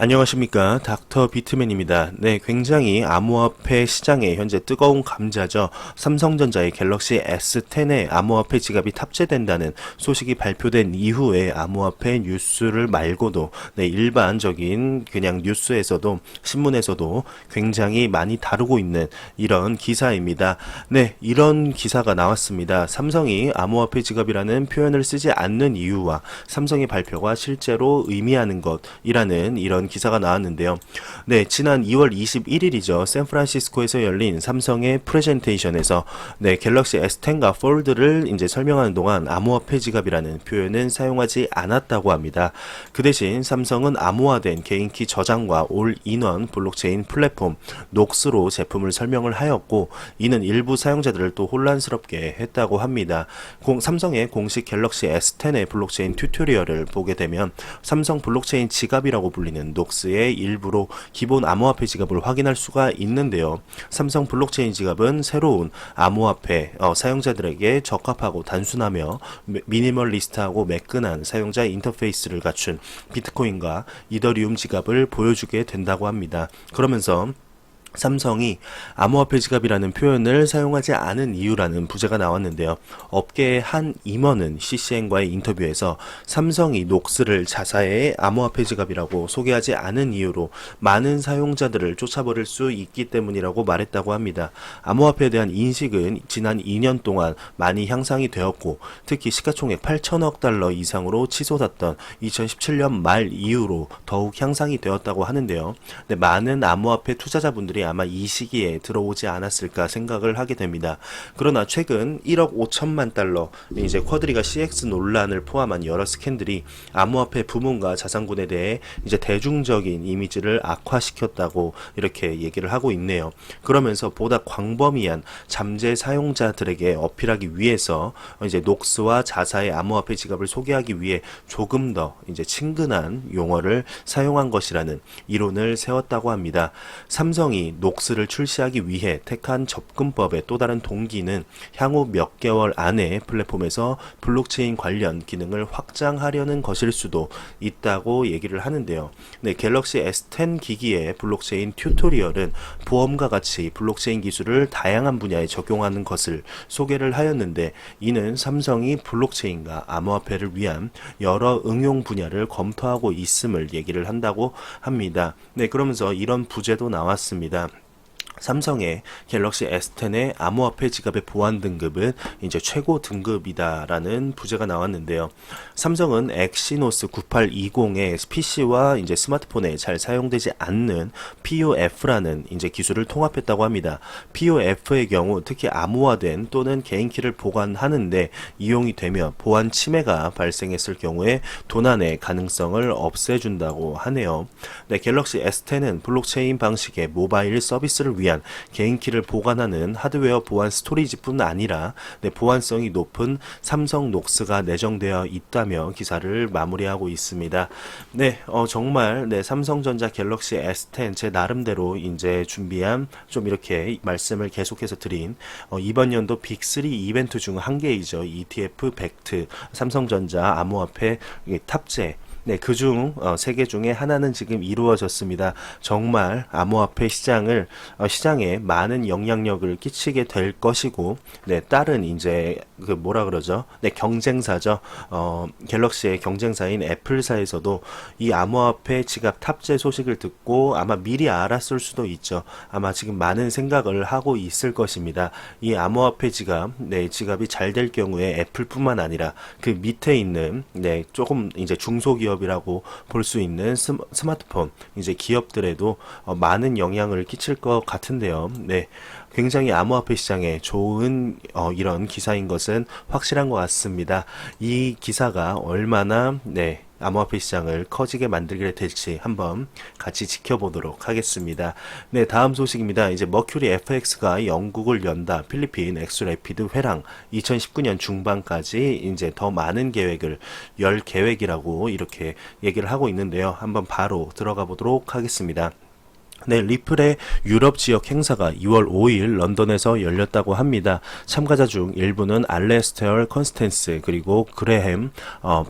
안녕하십니까, 닥터 비트맨입니다. 네, 굉장히 암호화폐 시장에 현재 뜨거운 감자죠. 삼성전자의 갤럭시 S10에 암호화폐 지갑이 탑재된다는 소식이 발표된 이후에 암호화폐 뉴스를 말고도 일반적인 그냥 뉴스에서도 신문에서도 굉장히 많이 다루고 있는 이런 기사입니다. 네, 이런 기사가 나왔습니다. 삼성이 암호화폐 지갑이라는 표현을 쓰지 않는 이유와 삼성의 발표가 실제로 의미하는 것이라는 이런 기사가 나왔는데요. 네, 지난 2월 21일이죠. 샌프란시스코에서 열린 삼성의 프레젠테이션에서 갤럭시 S10과 폴드를 이제 설명하는 동안 암호화폐 지갑이라는 표현은 사용하지 않았다고 합니다. 그 대신 삼성은 암호화된 개인키 저장과 올인원 블록체인 플랫폼 녹스로 제품을 설명을 하였고, 이는 일부 사용자들을 또 혼란스럽게 했다고 합니다. 삼성의 공식 갤럭시 S10의 블록체인 튜토리얼을 보게 되면 삼성 블록체인 지갑이라고 불리는 녹스의 일부로 기본 암호화폐 지갑을 확인할 수가 있는데요. 삼성 블록체인 지갑은 새로운 암호화폐 사용자들에게 적합하고 단순하며 미니멀리스트하고 매끈한 사용자 인터페이스를 갖춘 비트코인과 이더리움 지갑을 보여주게 된다고 합니다. 그러면서 삼성이 암호화폐 지갑이라는 표현을 사용하지 않은 이유라는 부제가 나왔는데요. 업계의 한 임원은 CCN과의 인터뷰에서 삼성이 녹스를 자사의 암호화폐 지갑이라고 소개하지 않은 이유로 많은 사용자들을 쫓아버릴 수 있기 때문이라고 말했다고 합니다. 암호화폐에 대한 인식은 지난 2년 동안 많이 향상이 되었고, 특히 시가총액 8천억 달러 이상으로 치솟았던 2017년 말 이후로 더욱 향상이 되었다고 하는데요. 많은 암호화폐 투자자분들이 아마 이 시기에 들어오지 않았을까 생각을 하게 됩니다. 그러나 최근 1억 5천만 달러 이제 쿼드리가 CX 논란을 포함한 여러 스캔들이 암호화폐 부문과 자산군에 대해 이제 대중적인 이미지를 악화시켰다고 이렇게 얘기를 하고 있네요. 그러면서 보다 광범위한 잠재 사용자들에게 어필하기 위해서 이제 녹스와 자사의 암호화폐 지갑을 소개하기 위해 조금 더 이제 친근한 용어를 사용한 것이라는 이론을 세웠다고 합니다. 삼성이 녹스를 출시하기 위해 택한 접근법의 또 다른 동기는 향후 몇 개월 안에 플랫폼에서 블록체인 관련 기능을 확장하려는 것일 수도 있다고 얘기를 하는데요. 갤럭시 S10 기기의 블록체인 튜토리얼은 보험과 같이 블록체인 기술을 다양한 분야에 적용하는 것을 소개를 하였는데, 이는 삼성이 블록체인과 암호화폐를 위한 여러 응용 분야를 검토하고 있음을 얘기를 한다고 합니다. 그러면서 이런 부제도 나왔습니다. 삼성의 갤럭시 S10의 암호화폐 지갑의 보안 등급은 이제 최고 등급이다라는 부제가 나왔는데요. 삼성은 엑시노스 9820의 PC와 이제 스마트폰에 잘 사용되지 않는 POF라는 이제 기술을 통합했다고 합니다. POF의 경우 특히 암호화된 또는 개인키를 보관하는데 이용이 되며 보안 침해가 발생했을 경우에 도난의 가능성을 없애준다고 하네요. 갤럭시 S10은 블록체인 방식의 모바일 서비스를 위한 개인키를 보관하는 하드웨어 보안 스토리지뿐 아니라 보안성이 높은 삼성 녹스가 내정되어 있다며 기사를 마무리하고 있습니다. 정말 삼성전자 갤럭시 S10 제 나름대로 이제 준비한 좀 이렇게 말씀을 계속해서 드린 이번 연도 빅3 이벤트 중 한 개이죠. ETF 벡트 삼성전자 암호화폐 탑재. 그중 3개 중에 하나는 지금 이루어졌습니다. 정말 암호화폐 시장에 많은 영향력을 끼치게 될 것이고, 다른 이제 그 뭐라 그러죠? 경쟁사죠. 갤럭시의 경쟁사인 애플사에서도 이 암호화폐 지갑 탑재 소식을 듣고 아마 미리 알았을 수도 있죠. 아마 지금 많은 생각을 하고 있을 것입니다. 이 암호화폐 지갑이 잘 될 경우에 애플뿐만 아니라 그 밑에 있는 조금 이제 중소기업이라고 볼 수 있는 스마트폰 이제 기업들에도 많은 영향을 끼칠 것 같은데요. 굉장히 암호화폐 시장에 좋은 이런 기사인 것은 확실한 것 같습니다. 이 기사가 얼마나 암호화폐 시장을 커지게 만들게 될지 한번 같이 지켜보도록 하겠습니다. 다음 소식입니다. 이제 머큐리 FX가 영국을 연다 필리핀 엑스래피드 회랑 2019년 중반까지 이제 더 많은 계획을 열 계획이라고 이렇게 얘기를 하고 있는데요. 한번 바로 들어가 보도록 하겠습니다. 네, 리플의 유럽 지역 행사가 2월 5일 런던에서 열렸다고 합니다. 참가자 중 일부는 알레스테어 컨스텐스, 그리고 그레햄,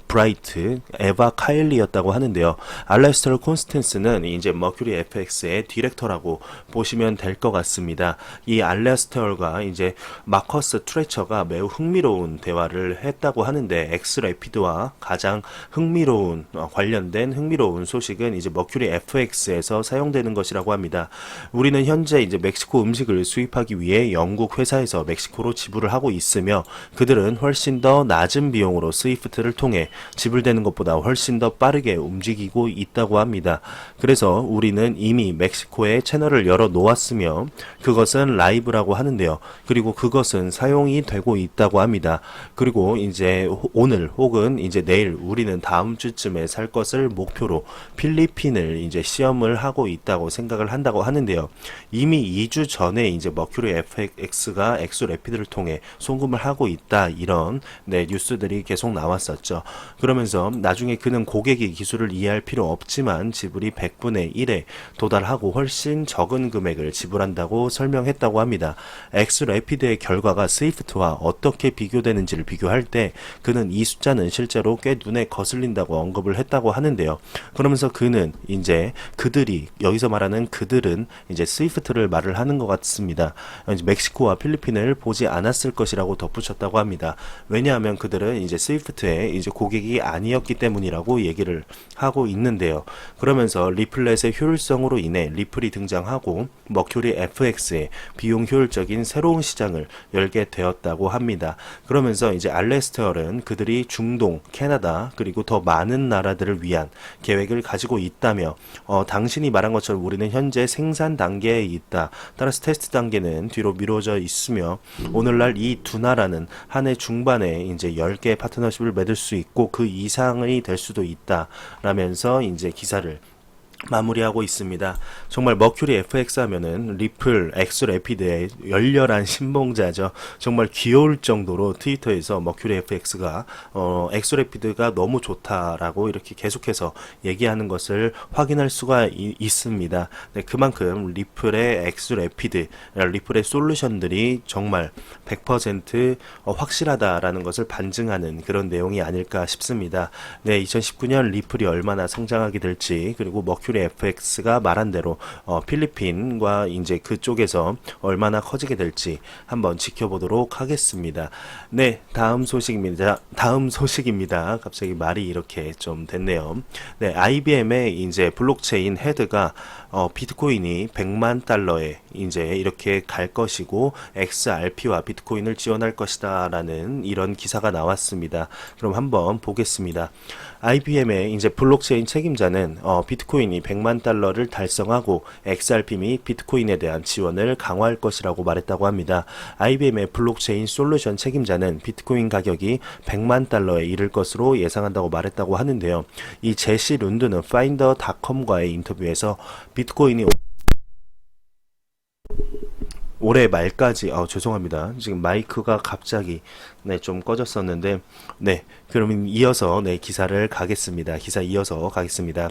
브라이트, 에바 카일리였다고 하는데요. 알레스테어 컨스텐스는 이제 머큐리 FX의 디렉터라고 보시면 될 것 같습니다. 이 알레스테어가 이제 마커스 트레처가 매우 흥미로운 대화를 했다고 하는데, 엑스레피드와 가장 흥미로운 관련된 흥미로운 소식은 이제 머큐리 FX에서 사용되는 것이라고 합니다. 우리는 현재 이제 멕시코 음식을 수입하기 위해 영국 회사에서 멕시코로 지불을 하고 있으며, 그들은 훨씬 더 낮은 비용으로 스위프트를 통해 지불되는 것보다 훨씬 더 빠르게 움직이고 있다고 합니다. 그래서 우리는 이미 멕시코에 채널을 열어 놓았으며 그것은 라이브라고 하는데요. 그리고 그것은 사용이 되고 있다고 합니다. 그리고 이제 오늘 혹은 이제 내일, 우리는 다음 주쯤에 살 것을 목표로 필리핀을 이제 시험을 하고 있다고 생각을 한다고 하는데요. 이미 2주 전에 이제 머큐리 FX가 엑소래피드를 통해 송금을 하고 있다, 이런 뉴스들이 계속 나왔었죠. 그러면서 나중에 그는 고객이 기술을 이해할 필요 없지만 지불이 100분의 1에 도달하고 훨씬 적은 금액을 지불한다고 설명했다고 합니다. 엑스래피드의 결과가 스위프트와 어떻게 비교되는지를 비교할 때 그는 이 숫자는 실제로 꽤 눈에 거슬린다고 언급을 했다고 하는데요. 그러면서 그는 이제 그들이, 여기서 말하는 그들은 이제 스위프트를 말을 하는 것 같습니다. 이제 멕시코와 필리핀을 보지 않았을 것이라고 덧붙였다고 합니다. 왜냐하면 그들은 이제 스위프트의 이제 고객이 아니었기 때문이라고 얘기를 하고 있는데요. 그러면서 리플렛의 효율성으로 인해 리플이 등장하고 머큐리 FX의 비용 효율적인 새로운 시장을 열게 되었다고 합니다. 그러면서 이제 알레스테어는 그들이 중동, 캐나다, 그리고 더 많은 나라들을 위한 계획을 가지고 있다며, 당신이 말한 것처럼 우리는 현재 생산 단계에 있다. 따라서 테스트 단계는 뒤로 미뤄져 있으며, 오늘날 이 두 나라는 한 해 중반에 이제 10개 파트너십을 맺을 수 있고 그 이상이 될 수도 있다, 라면서 이제 기사를 마무리하고 있습니다. 정말 머큐리 FX 하면은 리플, 엑스래피드의 열렬한 신봉자죠. 정말 귀여울 정도로 트위터에서 머큐리 FX가 엑스래피드가 너무 좋다라고 이렇게 계속해서 얘기하는 것을 확인할 수가 있습니다. 네, 그만큼 리플의 엑스래피드, 리플의 솔루션들이 정말 100% 확실하다라는 것을 반증하는 그런 내용이 아닐까 싶습니다. 네, 2019년 리플이 얼마나 성장하게 될지, 그리고 머큐리 FX가 말한 대로 필리핀과 이제 그쪽에서 얼마나 커지게 될지 한번 지켜보도록 하겠습니다. 네, 다음 소식입니다. 갑자기 말이 이렇게 좀 됐네요. 네, IBM의 이제 블록체인 헤드가 비트코인이 100만 달러에 이제 이렇게 갈 것이고 XRP와 비트코인을 지원할 것이다라는 이런 기사가 나왔습니다. 그럼 한번 보겠습니다. IBM의 이제 블록체인 책임자는 비트코인이 100만 달러를 달성하고 XRP 및 비트코인에 대한 지원을 강화할 것이라고 말했다고 합니다. IBM의 블록체인 솔루션 책임자는 비트코인 가격이 100만 달러에 이를 것으로 예상한다고 말했다고 하는데요. 이 제시 룬드는 파인더닷컴과의 인터뷰에서 비트코인이 올해 말까지, 죄송합니다. 지금 마이크가 갑자기 좀 꺼졌었는데, 그러면 이어서 기사를 가겠습니다. 기사 이어서 가겠습니다.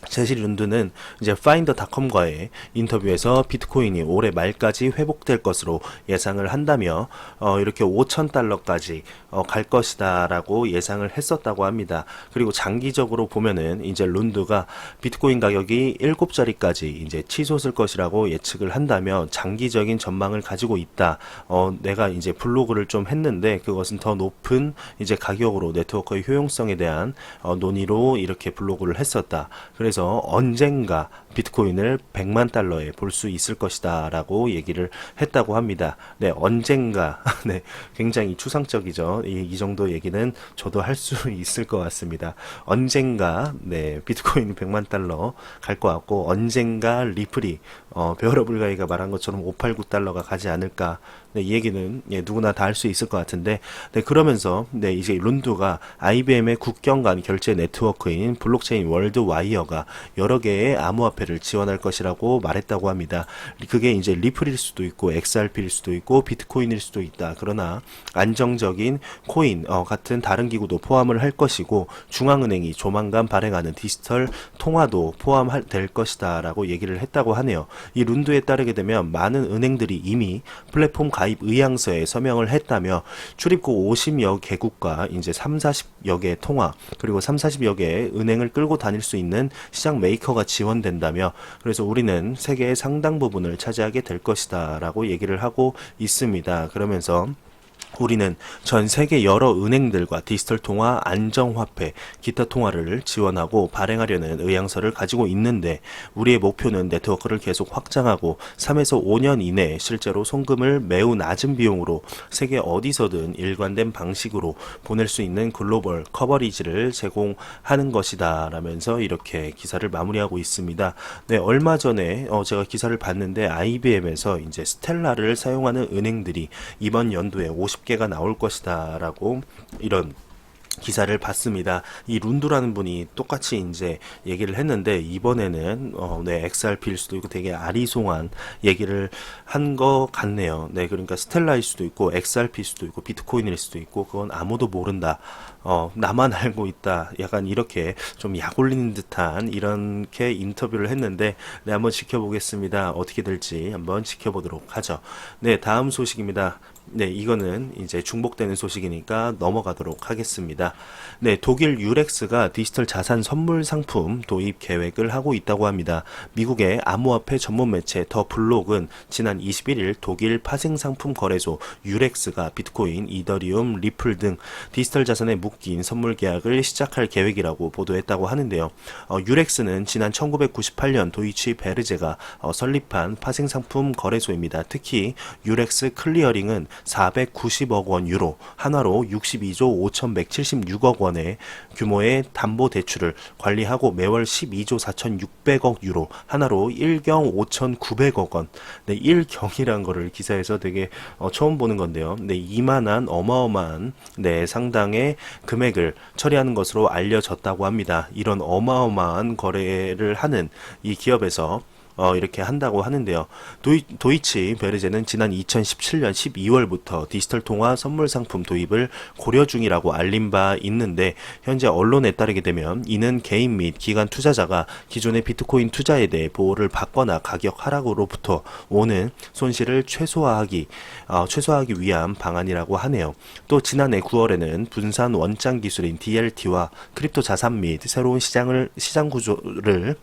제시 룬드는 이제 파인더닷컴과의 인터뷰에서 비트코인이 올해 말까지 회복될 것으로 예상을 한다며 이렇게 5,000달러까지 갈 것이다라고 예상을 했었다고 합니다. 그리고 장기적으로 보면은 이제 룬드가 비트코인 가격이 7자리까지 이제 치솟을 것이라고 예측을 한다며 장기적인 전망을 가지고 있다. 내가 이제 블로그를 좀 했는데 그것은 더 높은 이제 가격으로 네트워크의 효용성에 대한 논의로 이렇게 블로그를 했었다. 그래서 언젠가 비트코인을 100만 달러에 볼 수 있을 것이다 라고 얘기를 했다고 합니다. 네, 언젠가. 네, 굉장히 추상적이죠. 이 정도 얘기는 저도 할 수 있을 것 같습니다. 언젠가 비트코인이 100만 달러 갈 것 같고, 언젠가 리플이 베어러블가이가 말한 것처럼 589달러가 가지 않을까. 이 얘기는 누구나 다 할 수 있을 것 같은데, 그러면서 이제 룬드가 IBM의 국경 간 결제 네트워크인 블록체인 월드와이어가 아니라 여러 개의 암호화폐를 지원할 것이라고 말했다고 합니다. 그게 이제 리플일 수도 있고 XRP일 수도 있고 비트코인일 수도 있다. 그러나 안정적인 코인 같은 다른 기구도 포함을 할 것이고 중앙은행이 조만간 발행하는 디지털 통화도 포함될 것이다 라고 얘기를 했다고 하네요. 이 룬드에 따르게 되면 많은 은행들이 이미 플랫폼 가입 의향서에 서명을 했다며 출입국 50여 개국과 이제 3, 40여 개의 통화 그리고 3, 40여 개의 은행을 끌고 다닐 수 있는 시장 메이커가 지원된다며 그래서 우리는 세계의 상당 부분을 차지하게 될 것이다 라고 얘기를 하고 있습니다. 그러면서 우리는 전 세계 여러 은행들과 디지털 통화, 안정화폐, 기타 통화를 지원하고 발행하려는 의향서를 가지고 있는데 우리의 목표는 네트워크를 계속 확장하고 3에서 5년 이내에 실제로 송금을 매우 낮은 비용으로 세계 어디서든 일관된 방식으로 보낼 수 있는 글로벌 커버리지를 제공하는 것이다 라면서 이렇게 기사를 마무리하고 있습니다. 네, 얼마 전에 제가 기사를 봤는데 IBM에서 이제 스텔라를 사용하는 은행들이 이번 연도에 50개가 나올 것이다 라고 이런 기사를 봤습니다. 이 룬두라는 분이 똑같이 이제 얘기를 했는데 이번에는 XRP일 수도 있고 되게 아리송한 얘기를 한 것 같네요. 네, 그러니까 스텔라일 수도 있고 XRP일 수도 있고 비트코인일 수도 있고 그건 아무도 모른다. 나만 알고 있다. 약간 이렇게 좀 약 올리는 듯한 이렇게 인터뷰를 했는데 네, 한번 지켜보겠습니다. 어떻게 될지 한번 지켜보도록 하죠. 네, 다음 소식입니다. 네, 이거는 이제 중복되는 소식이니까 넘어가도록 하겠습니다. 네, 독일 유렉스가 디지털 자산 선물 상품 도입 계획을 하고 있다고 합니다. 미국의 암호화폐 전문 매체 더 블록은 지난 21일 독일 파생 상품 거래소 유렉스가 비트코인, 이더리움, 리플 등 디지털 자산에 묶인 선물 계약을 시작할 계획이라고 보도했다고 하는데요. 유렉스는 지난 1998년 도이치 베르제가 설립한 파생 상품 거래소입니다. 특히 유렉스 클리어링은 490억 원 유로, 한화로 62조 5176억 원의 규모의 담보 대출을 관리하고 매월 12조 4600억 유로, 한화로 1경 5900억 원. 네, 1경이란 거를 기사에서 되게 처음 보는 건데요. 네, 이만한 어마어마한 상당의 금액을 처리하는 것으로 알려졌다고 합니다. 이런 어마어마한 거래를 하는 이 기업에서 이렇게 한다고 하는데요. 도이치 베르제는 지난 2017년 12월부터 디지털 통화 선물 상품 도입을 고려 중이라고 알린 바 있는데 현재 언론에 따르게 되면 이는 개인 및 기관 투자자가 기존의 비트코인 투자에 대해 보호를 받거나 가격 하락으로부터 오는 손실을 최소화하기 위한 방안이라고 하네요. 또 지난해 9월에는 분산 원장 기술인 DLT와 크립토 자산 및 새로운 시장 구조를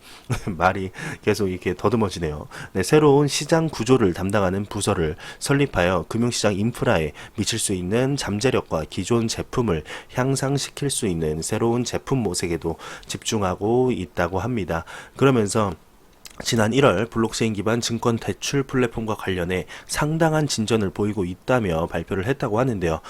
말이 계속 이렇게 더듬어지네요. 네, 새로운 시장 구조를 담당하는 부서를 설립하여 금융시장 인프라에 미칠 수 있는 잠재력과 기존 제품을 향상시킬 수 있는 새로운 제품 모색에도 집중하고 있다고 합니다. 그러면서 지난 1월 블록체인 기반 증권 대출 플랫폼과 관련해 상당한 진전을 보이고 있다며 발표를 했다고 하는데요.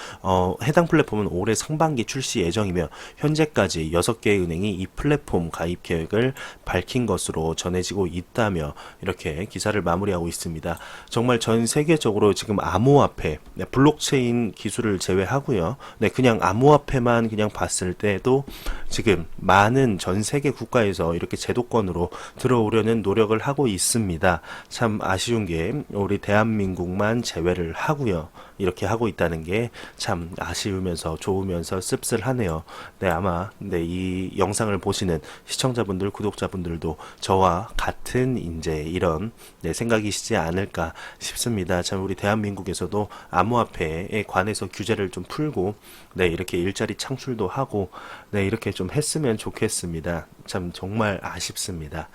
해당 플랫폼은 올해 상반기 출시 예정이며 현재까지 6개의 은행이 이 플랫폼 가입 계획을 밝힌 것으로 전해지고 있다며 이렇게 기사를 마무리하고 있습니다. 정말 전 세계적으로 지금 암호화폐, 블록체인 기술을 제외하고요. 네, 그냥 암호화폐만 그냥 봤을 때도 지금 많은 전 세계 국가에서 이렇게 제도권으로 들어오려는 노력을 하고 있습니다. 참 아쉬운 게 우리 대한민국만 제외를 하고요. 이렇게 하고 있다는 게 참 아쉬우면서 좋으면서 씁쓸하네요. 네, 아마 이 영상을 보시는 시청자분들, 구독자분들도 저와 같은 이제 이런 생각이시지 않을까 싶습니다. 참 우리 대한민국에서도 암호화폐에 관해서 규제를 좀 풀고 이렇게 일자리 창출도 하고 이렇게 좀 했으면 좋겠습니다. 참 정말 아쉽습니다.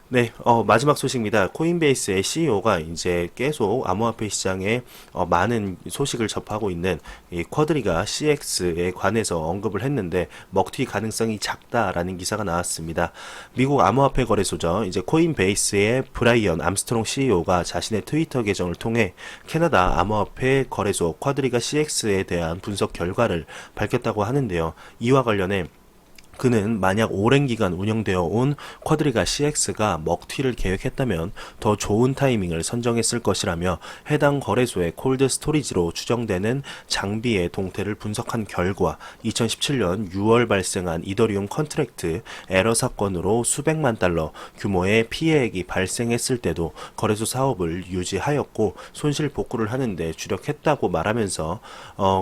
네, 마지막 소식입니다. 코인베이스의 CEO가 이제 계속 암호화폐 시장에 많은 소식을 접하고 있는 이 쿼드리가 CX에 관해서 언급을 했는데 먹튀 가능성이 작다라는 기사가 나왔습니다. 미국 암호화폐 거래소죠. 이제 코인베이스의 브라이언 암스트롱 CEO가 자신의 트위터 계정을 통해 캐나다 암호화폐 거래소 쿼드리가 CX에 대한 분석 결과를 밝혔다고 하는데요. 이와 관련해 그는 만약 오랜 기간 운영되어 온 쿼드리가 CX가 먹튀를 계획했다면 더 좋은 타이밍을 선정했을 것이라며 해당 거래소의 콜드 스토리지로 추정되는 장비의 동태를 분석한 결과 2017년 6월 발생한 이더리움 컨트랙트 에러 사건으로 수백만 달러 규모의 피해액이 발생했을 때도 거래소 사업을 유지하였고 손실 복구를 하는데 주력했다고 말하면서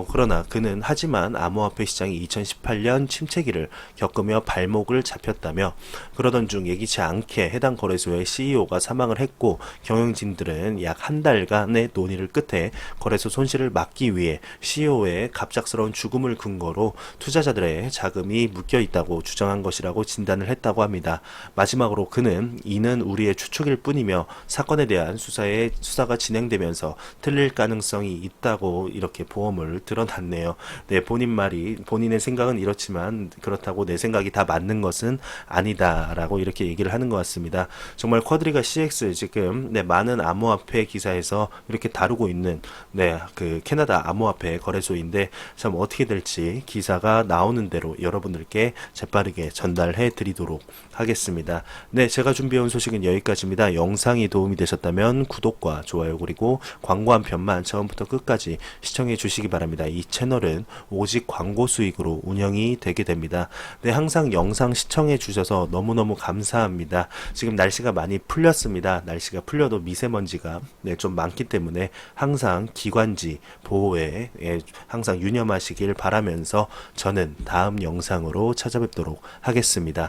그러나 그는 하지만 암호화폐 시장이 2018년 침체기를 겪으며 발목을 잡혔다며 그러던 중 예기치 않게 해당 거래소의 CEO가 사망을 했고 경영진들은 약 한 달간의 논의를 끝에 거래소 손실을 막기 위해 CEO의 갑작스러운 죽음을 근거로 투자자들의 자금이 묶여 있다고 주장한 것이라고 진단을 했다고 합니다. 마지막으로 그는 이는 우리의 추측일 뿐이며 사건에 대한 수사가 진행되면서 틀릴 가능성이 있다고 이렇게 보험을 드러났네요. 네, 본인의 생각은 이렇지만 그렇다고 내 생각이 다 맞는 것은 아니다라고 이렇게 얘기를 하는 것 같습니다. 정말 쿼드리가 CX 지금 많은 암호화폐 기사에서 이렇게 다루고 있는 그 캐나다 암호화폐 거래소인데 참 어떻게 될지 기사가 나오는 대로 여러분들께 재빠르게 전달해 드리도록 하겠습니다. 네, 제가 준비해온 소식은 여기까지입니다. 영상이 도움이 되셨다면 구독과 좋아요 그리고 광고 한 편만 처음부터 끝까지 시청해 주시기 바랍니다. 이 채널은 오직 광고 수익으로 운영이 되게 됩니다. 네, 항상 영상 시청해 주셔서 너무너무 감사합니다. 지금 날씨가 많이 풀렸습니다. 날씨가 풀려도 미세먼지가 좀 많기 때문에 항상 기관지 보호에 항상 유념하시길 바라면서 저는 다음 영상으로 찾아뵙도록 하겠습니다.